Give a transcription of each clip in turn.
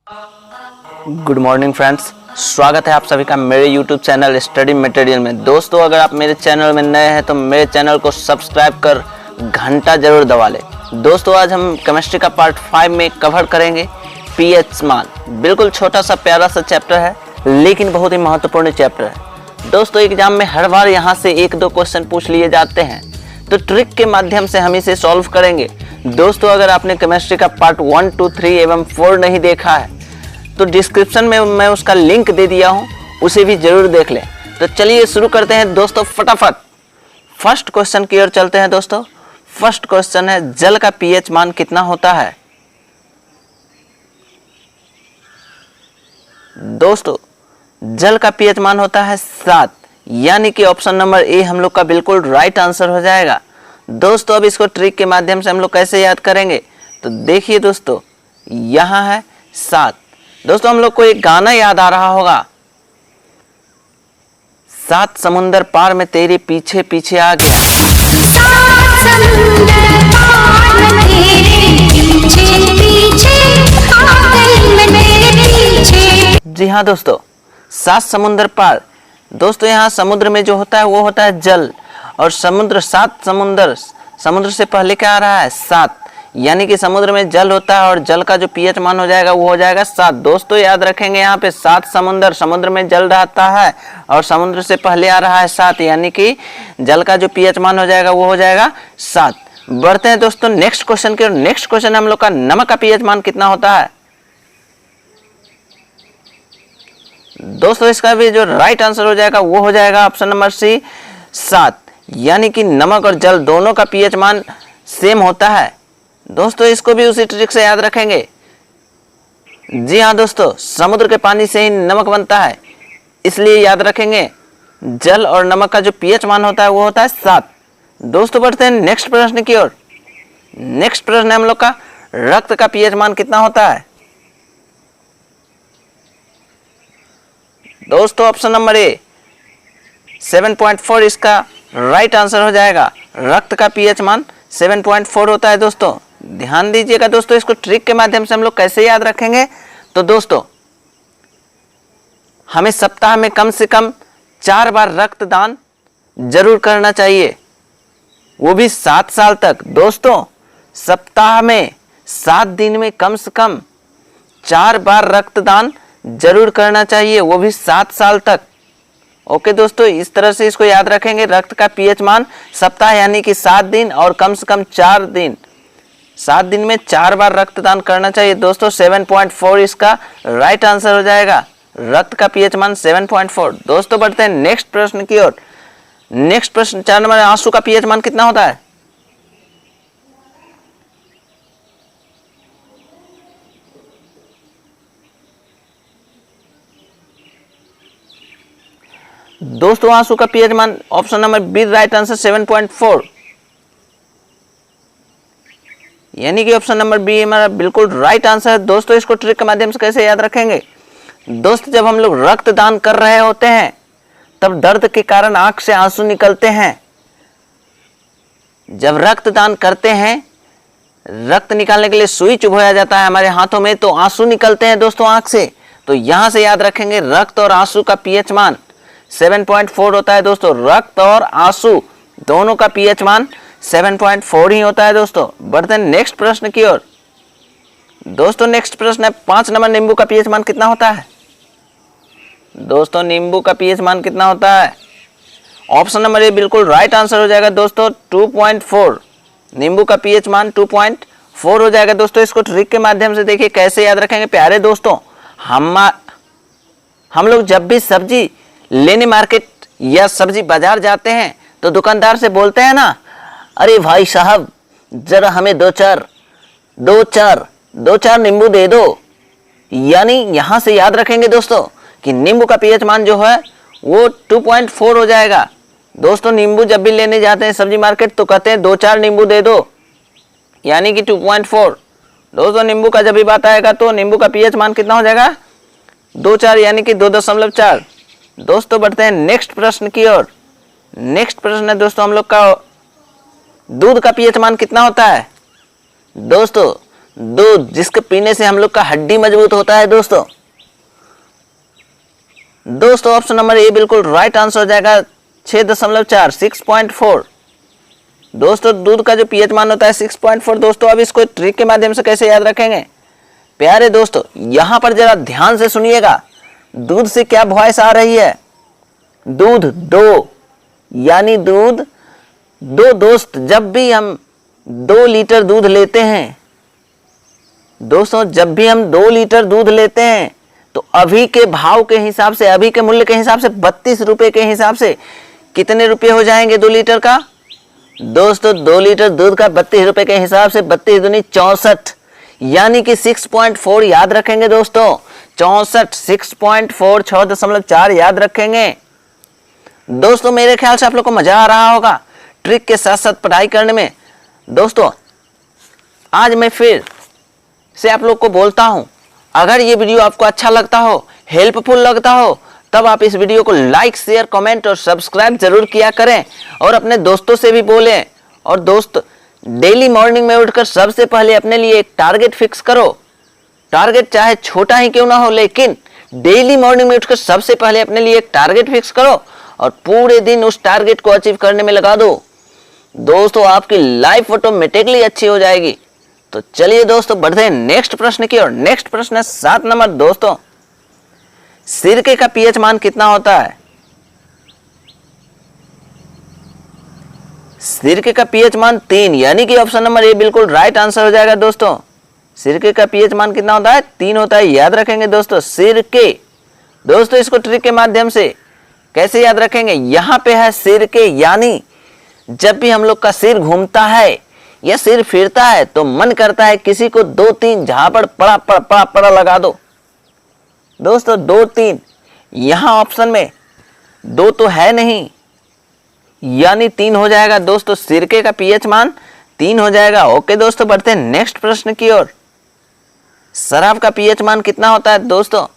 Good morning friends, स्वागत है आप सभी का मेरे यूट्यूब चैनल स्टडी मटेरियल में। दोस्तों, अगर आप मेरे चैनल में नए हैं तो मेरे चैनल को सब्सक्राइब कर घंटा जरूर दबा लें। दोस्तों, आज हम केमिस्ट्री का पार्ट 5 में कवर करेंगे पीएच मान। बिल्कुल छोटा सा प्यारा सा चैप्टर है, लेकिन बहुत ही महत्वपूर्ण चैप्टर है। दोस्तों, एग्जाम में हर बार यहाँ से 1-2 क्वेश्चन पूछ लिए जाते हैं, तो ट्रिक के माध्यम से हम इसे सॉल्व करेंगे। दोस्तों, अगर आपने केमिस्ट्री का पार्ट 1, 2, 3 एवं 4 नहीं देखा है तो डिस्क्रिप्शन में मैं उसका लिंक दे दिया हूं, उसे भी जरूर देख लें। तो चलिए शुरू करते हैं दोस्तों फटाफट। फर्स्ट क्वेश्चन की ओर चलते हैं दोस्तों। फर्स्ट क्वेश्चन है, जल का पीएच मान कितना होता है? दोस्तों, जल का पीएच मान होता है 7, यानी कि ऑप्शन नंबर ए हम लोग का बिल्कुल राइट आंसर हो जाएगा। दोस्तों, अब इसको ट्रिक के माध्यम से हम लोग कैसे याद करेंगे, तो देखिए दोस्तों, यहां है 7। दोस्तों, हम लोग को एक गाना याद आ रहा होगा, 7 समुंदर पार में तेरे पीछे पीछे आ गया। 7 समुंदर पार में तेरे पीछे पीछे आ गई मैं तेरे पीछे। जी हाँ दोस्तों, 7 समुंदर पार। दोस्तों, यहाँ समुद्र में जो होता है वो होता है जल, और समुद्र 7 समुद्र से पहले क्या आ रहा है? 7, यानी कि समुद्र में जल होता है और जल का जो पीएच मान हो जाएगा वो हो जाएगा 7। दोस्तों, याद रखेंगे यहाँ पे 7 समुद्र में जल रहता है और समुद्र से पहले आ रहा है 7, यानी कि जल का जो पीएच मान हो जाएगा वो हो जाएगा 7। बढ़ते हैं दोस्तों नेक्स्ट क्वेश्चन की ओर। नेक्स्ट क्वेश्चन हम लोग का, नमक का पीएच मान कितना होता है? दोस्तों, इसका भी जो राइट आंसर हो जाएगा वो हो जाएगा ऑप्शन नंबर सी, 7, यानी कि नमक और जल दोनों का पीएच मान सेम होता है। दोस्तों, इसको भी उसी ट्रिक से याद रखेंगे। जी हाँ दोस्तों, समुद्र के पानी से ही नमक बनता है, इसलिए याद रखेंगे जल और नमक का जो पीएच मान होता है वो होता है 7। दोस्तों, बढ़ते हैं नेक्स्ट प्रश्न की ओर। नेक्स्ट प्रश्न है हम लोग का, रक्त का पीएच मान कितना होता है? दोस्तों, ऑप्शन नंबर ए 7.4 इसका राइट आंसर हो जाएगा। रक्त का पीएच मान 7.4 होता है। दोस्तों, ध्यान दीजिएगा दोस्तों, इसको ट्रिक के माध्यम से हम लोग कैसे याद रखेंगे, तो दोस्तों हमें सप्ताह में कम से कम 4 बार रक्तदान जरूर करना चाहिए, वो भी 7 साल तक। दोस्तों, सप्ताह में 7 दिन में कम से कम 4 बार रक्तदान जरूर करना चाहिए, वो भी 7 साल तक। ओके दोस्तों, इस तरह से इसको याद रखेंगे। रक्त का पीएच मान सप्ताह यानी कि 7 दिन और कम से कम 4 दिन, 7 दिन में 4 बार रक्तदान करना चाहिए। दोस्तों, 7.4 इसका राइट आंसर हो जाएगा। रक्त का पीएच मान 7.4। दोस्तों, बढ़ते हैं नेक्स्ट प्रश्न की ओर। नेक्स्ट प्रश्न 4 नंबर, आंसू का पीएच मान कितना होता है? दोस्तों, आंसू का पीएच मान option number B right answer 7.4, यानी कि ऑप्शन नंबर बी हमारा बिल्कुल राइट आंसर है। दोस्तों, इसको ट्रिक के माध्यम से कैसे याद रखेंगे? दोस्तों, जब हम लोग रक्तदान कर रहे होते हैं तब दर्द के कारण आंख से आंसू निकलते हैं। जब रक्तदान करते हैं, रक्त निकालने के लिए सुई चुभोया जाता है हमारे हाथों में, तो आंसू निकलते हैं दोस्तों आंख से। तो यहां से याद रखेंगे, रक्त और आंसू का पीएच मान 7.4 होता है। दोस्तों, रक्त और आंसू दोनों का पीएच मान 7.4 ही होता है। दोस्तों, बढ़ते हैं नेक्स्ट प्रश्न की ओर। दोस्तों, नेक्स्ट प्रश्न है 5 नंबर, नींबू का पीएच मान कितना होता है? दोस्तों, नींबू का पीएच मान कितना होता है? ऑप्शन नंबर ए बिल्कुल राइट आंसर हो जाएगा दोस्तों, 2.4। नींबू का पीएच मान 2.4 हो जाएगा। दोस्तों, इसको ट्रिक के माध्यम से देखिए कैसे याद रखेंगे। प्यारे दोस्तों, हम लोग जब भी सब्जी लेने मार्केट या सब्जी बाजार जाते हैं तो दुकानदार से बोलते हैं ना, अरे भाई साहब, जरा हमें दो चार नींबू दे दो। यानी यहां से याद रखेंगे दोस्तों कि नींबू का पीएच मान जो है वो 2.4 हो जाएगा। दोस्तों, नींबू जब भी लेने जाते हैं सब्जी मार्केट तो कहते हैं 2-4 नींबू दे दो, यानी कि 2.4। दोस्तों, नींबू का जब भी बात आएगा तो नींबू का पीएच मान कितना हो जाएगा? 2-4, यानी कि 2.4। दोस्तों, बढ़ते हैं नेक्स्ट प्रश्न की ओर। नेक्स्ट प्रश्न है दोस्तों हम लोग का, दूध का पीएच मान कितना होता है? दोस्तों, दूध जिसके पीने से हम लोग का हड्डी मजबूत होता है दोस्तों। दोस्तों ऑप्शन नंबर ए बिल्कुल राइट आंसर हो जाएगा 6.4 6.4। दोस्तों दूध का जो पीएच मान होता है 6.4। दोस्तों अब इसको ट्रिक के माध्यम से कैसे याद रखेंगे प्यारे दोस्तों, यहां पर जरा ध्यान से सुनिएगा। दूध से क्या वॉइस आ रही है, दूध दो, यानी दूध दो। दोस्त जब भी हम 2 लीटर दूध लेते हैं दोस्तों, जब भी हम 2 लीटर दूध लेते हैं तो अभी के भाव के हिसाब से, अभी के मूल्य के हिसाब से 32 रुपए के हिसाब से कितने रुपए हो जाएंगे 2 लीटर का दोस्तों? 2 लीटर दूध का 32 रुपए के हिसाब से 32 दूनी 64, यानी कि 6.4 याद रखेंगे दोस्तों। 64 6.4 6.4 याद रखेंगे दोस्तों। मेरे ख्याल से आप लोग को मजा आ रहा होगा ट्रिक के साथ साथ पढ़ाई करने में। दोस्तों आज मैं फिर से आप लोग को बोलता हूं, अगर ये वीडियो आपको अच्छा लगता हो, हेल्पफुल लगता हो, तब आप इस वीडियो को लाइक शेयर कमेंट और सब्सक्राइब जरूर किया करें और अपने दोस्तों से भी बोलें। और दोस्त डेली मॉर्निंग में उठकर सबसे पहले अपने लिए एक टारगेट फिक्स करो। टारगेट चाहे छोटा ही क्यों ना हो, लेकिन डेली मॉर्निंग में उठकर सबसे पहले अपने लिए एक टारगेट फिक्स करो और पूरे दिन उस टारगेट को अचीव करने में लगा दो दोस्तों। आपकी लाइफ ऑटोमेटिकली अच्छी हो जाएगी। तो चलिए दोस्तों बढ़ते हैं नेक्स्ट प्रश्न की ओर। नेक्स्ट प्रश्न है 7 नंबर दोस्तों, सिरके का पीएच मान कितना होता है? सिरके का पीएच मान 3, यानी कि ऑप्शन नंबर ए बिल्कुल राइट आंसर हो जाएगा दोस्तों। सिरके का पीएच मान कितना होता है? 3 होता है, याद रखेंगे दोस्तों। सिरके दोस्तों इसको ट्रिक के माध्यम से कैसे याद रखेंगे, यहां पे है सिरके, यानी जब भी हम लोग का सिर घूमता है या सिर फिरता है तो मन करता है किसी को 2-3 झापड़ पड़ा पड़ा पड़ा पड़ा लगा दो दोस्तों। 2-3 यहां ऑप्शन में 2 तो है नहीं, यानी 3 हो जाएगा दोस्तों। सिरके का पीएच मान 3 हो जाएगा। ओके दोस्तों बढ़ते हैं नेक्स्ट प्रश्न की ओर। शराब का पीएच मान कितना होता है दोस्तों?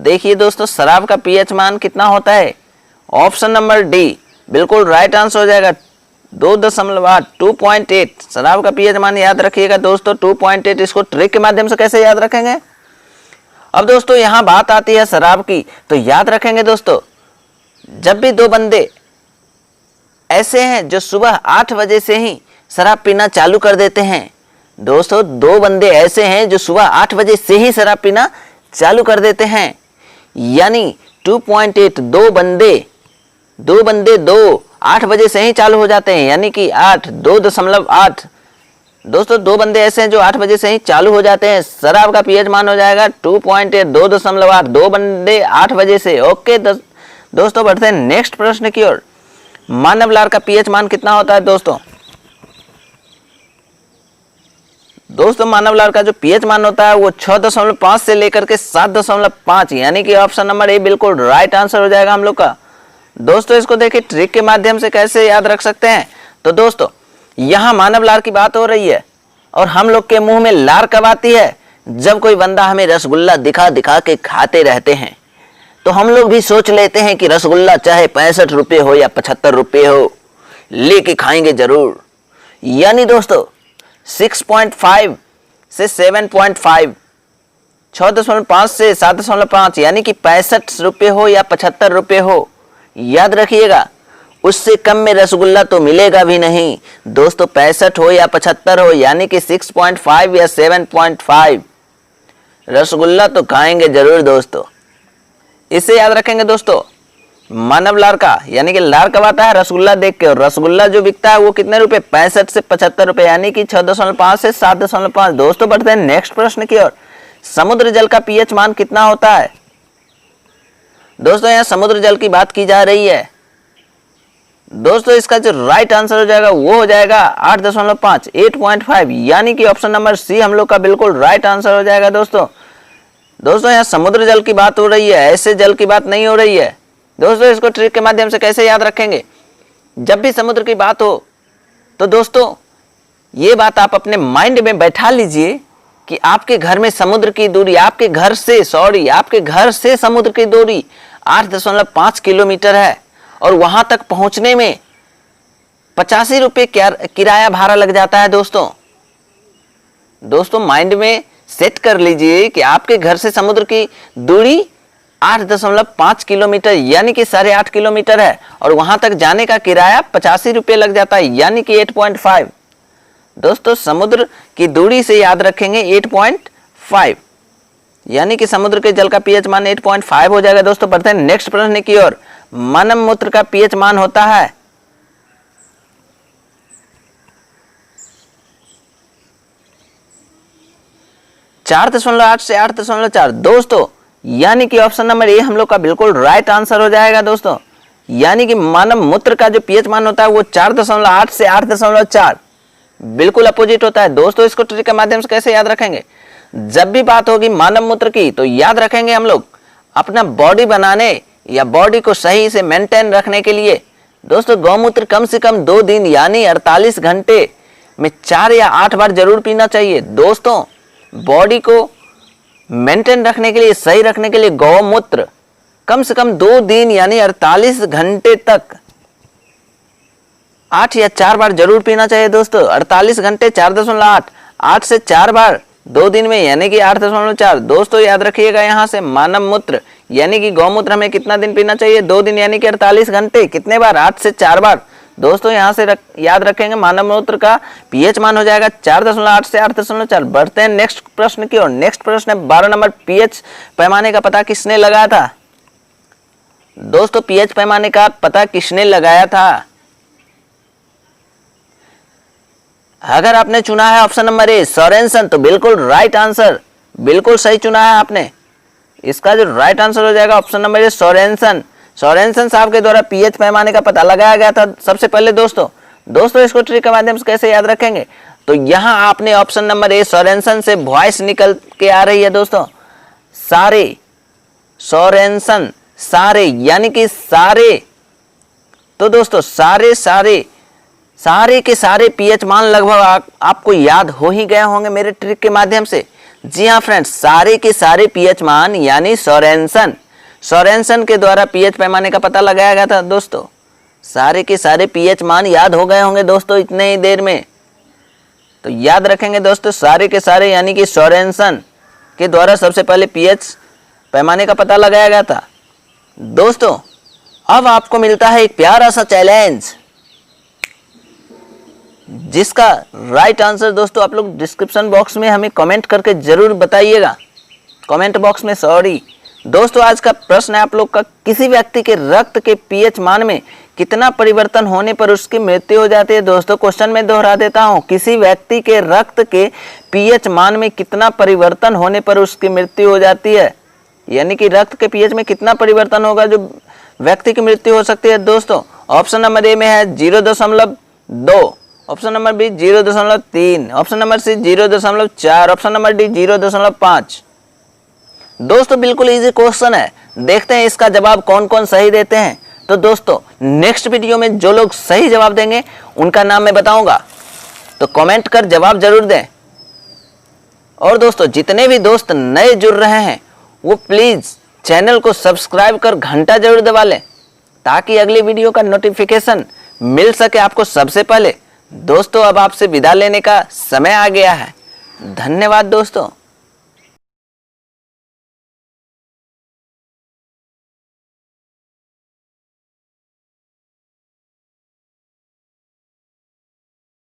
देखिए दोस्तों शराब का पीएच मान कितना होता है? ऑप्शन नंबर डी बिल्कुल राइट आंसर हो जाएगा 2.8 2.8। शराब का पीएच मान याद रखिएगा दोस्तों 2.8। इसको ट्रिक के माध्यम से कैसे याद रखेंगे? अब दोस्तों यहां बात आती है शराब की, तो याद रखेंगे दोस्तों, जब भी 2 बंदे ऐसे हैं जो सुबह 8 बजे से ही शराब पीना चालू कर देते हैं दोस्तों, 2 बंदे ऐसे हैं जो सुबह 8 बजे से ही शराब पीना चालू कर देते हैं, यानी 2.8। 2 बंदे 8 बजे से ही चालू हो जाते हैं, यानी कि 2.8 दोस्तों। 2 बंदे ऐसे हैं जो 8 बजे से ही चालू हो जाते हैं। शराब का पीएच मान हो जाएगा 2.8 2.8। 2 बंदे 8 बजे से। ओके दोस्तों बढ़ते हैं नेक्स्ट प्रश्न की ओर। मानव लार का पीएच मान कितना होता है दोस्तों? दोस्तों मानव लार का जो पीएच मान होता है वो 6.5 से लेकर के 7.5, यानी कि ऑप्शन नंबर ए बिल्कुल राइट आंसर हो जाएगा हम लोग का। दोस्तों इसको देखिए ट्रिक के माध्यम से कैसे याद रख सकते हैं। तो दोस्तों यहां मानव लार की बात हो रही है और हम लोग के मुंह में लार कब आती है? जब कोई बंदा हमें रसगुल्ला दिखा दिखा के खाते रहते हैं तो हम लोग भी सोच लेते हैं कि रसगुल्ला चाहे 65 रुपये हो या 75 रुपये हो, लेके खाएंगे जरूर। यानी दोस्तों 6.5 से 7.5, 6.5 से 7.5, यानी कि 65 रुपये हो या 75 रुपये हो, याद रखिएगा उससे कम में रसगुल्ला तो मिलेगा भी नहीं दोस्तों। 65 हो या 75 हो, यानी कि 6.5 या 7.5 रसगुल्ला तो खाएंगे जरूर दोस्तों। इसे याद रखेंगे दोस्तों। मानव लार का यानी कि लार कब आता है? रसगुल्ला देख के। और रसगुल्ला जो बिकता है वो कितने रुपए? 65 से 75 रुपए, यानी कि 6.5 से 7.5। दोस्तों बढ़ते हैं नेक्स्ट प्रश्न की ओर। समुद्र जल का पीएच मान कितना होता है दोस्तों? यहाँ समुद्र जल की बात की जा रही है दोस्तों। इसका जो राइट आंसर हो जाएगा वो हो जाएगा 8.5 8.5, यानी कि ऑप्शन नंबर सी हम लोग का बिल्कुल राइट आंसर हो जाएगा दोस्तों। दोस्तों यहाँ समुद्र जल की बात हो रही है, ऐसे जल की बात नहीं हो रही है दोस्तों। इसको ट्रिक के माध्यम से कैसे याद रखेंगे? जब भी समुद्र की बात हो तो दोस्तों ये बात आप अपने माइंड में बैठा लीजिए कि आपके घर में समुद्र की दूरी, आपके घर से समुद्र की दूरी 8.5 किलोमीटर है और वहां तक पहुंचने में 85 रुपये किराया भाड़ा लग जाता है दोस्तों। दोस्तों माइंड में सेट कर लीजिए कि आपके घर से समुद्र की दूरी 8.5 किलोमीटर यानी कि 8.5 किलोमीटर है और वहां तक जाने का किराया 85 रुपये लग जाता है यानी कि 8.5। दोस्तों समुद्र की दूरी से याद रखेंगे 8.5 यानी कि समुद्र के जल का पीएच मान 8.5 हो जाएगा। दोस्तों बढ़ते हैं नेक्स्ट प्रश्न की ओर। मानव मूत्र का पीएच मान होता है 4.8 से 8.4। दोस्तों यानी कि ऑप्शन नंबर ए हम लोग का बिल्कुल राइट आंसर हो जाएगा। दोस्तों यानी कि मानव मूत्र का जो पीएच मान होता है वो 4.8 से 8.4 बिल्कुल अपोजिट होता है। दोस्तों इसको ट्रिक के माध्यम से कैसे याद रखेंगे? जब भी बात होगी मानव मूत्र की तो याद रखेंगे हम लोग अपना बॉडी बनाने या बॉडी को सही से मेंटेन रखने के लिए दोस्तों गौमूत्र कम से कम 2 दिन यानी 48 घंटे में 4 या 8 बार जरूर पीना चाहिए। दोस्तों बॉडी को मेंटेन रखने के लिए, सही रखने के लिए गौमूत्र कम से कम 2 दिन यानी 48 घंटे तक 8 या 4 बार जरूर पीना चाहिए। दोस्तों 48 घंटे 4.8, 8 से 4 बार 2 दिन में यानी कि 8.4। दोस्तों याद रखिएगा यहाँ से मानव मूत्र यानी कि गौमूत्र हमें कितना दिन पीना चाहिए? 2 दिन यानी कि 48 घंटे। कितने बार? 8 से 4 बार। दोस्तों यहाँ से याद रखेंगे मानव मूत्र का पीएच मान हो जाएगा 4.8 से 8.4। बढ़ते हैं नेक्स्ट प्रश्न की ओर। नेक्स्ट प्रश्न है 12 नंबर, पीएच पैमाने का पता किसने लगाया था? दोस्तों पीएच पैमाने का पता किसने लगाया था? अगर आपने चुना है ऑप्शन नंबर ए सोरेनसन तो बिल्कुल राइट आंसर, बिल्कुल सही चुना है आपने। इसका जो राइट आंसर हो जाएगा option number A Sorensen. Sorensen साहब के द्वारा पीएच पैमाने का पता लगाया गया था सबसे पहले। दोस्तों इसको ट्रिक के माध्यम से कैसे याद रखेंगे? तो यहाँ आपने ऑप्शन नंबर ए सोरेनसन से वॉइस निकल के आ रही है। दोस्तों सारे, सोरेनसन सारे यानी कि सारे। तो दोस्तों सारे के सारे पीएच मान लगभग आपको याद हो ही गए होंगे मेरे ट्रिक के माध्यम से। जी हाँ फ्रेंड्स, सारे के सारे पीएच मान यानी सोरेनसन के द्वारा पीएच पैमाने का पता लगाया गया था। दोस्तों सारे के सारे पीएच मान याद हो गए होंगे दोस्तों इतने ही देर में। तो याद रखेंगे दोस्तों सारे के सारे यानी कि सोरेनसन के द्वारा सबसे पहले पीएच पैमाने का पता लगाया गया था। दोस्तों अब आपको मिलता है एक प्यारा सा चैलेंज जिसका राइट आंसर दोस्तों आप लोग डिस्क्रिप्शन बॉक्स में हमें कमेंट करके जरूर बताइएगा। कमेंट बॉक्स में सॉरी। दोस्तों आज का प्रश्न है आप लोग का, किसी व्यक्ति के रक्त के पीएच मान में कितना परिवर्तन होने पर उसकी मृत्यु हो जाती है? दोस्तों क्वेश्चन में दोहरा देता हूं, किसी व्यक्ति के रक्त के पीएच मान में कितना परिवर्तन होने पर उसकी मृत्यु हो जाती है? यानी कि रक्त के पीएच में कितना परिवर्तन होगा जो व्यक्ति की मृत्यु हो सकती है? दोस्तों ऑप्शन नंबर ए में है 0.2, option number B 0.3, option number C 0.4, option number D 0.5। दोस्तों बिल्कुल इजी क्वेश्चन है, देखते हैं इसका जवाब कौन कौन सही देते हैं। तो दोस्तों नेक्स्ट वीडियो में जो लोग सही जवाब देंगे उनका नाम मैं बताऊंगा, तो कमेंट कर जवाब जरूर दें। और दोस्तों जितने भी दोस्त नए जुड़ रहे हैं वो प्लीज चैनल को सब्सक्राइब कर घंटा जरूर दबा लें ताकि अगली वीडियो का नोटिफिकेशन मिल सके आपको सबसे पहले। दोस्तों अब आपसे विदा लेने का समय आ गया है। धन्यवाद दोस्तों।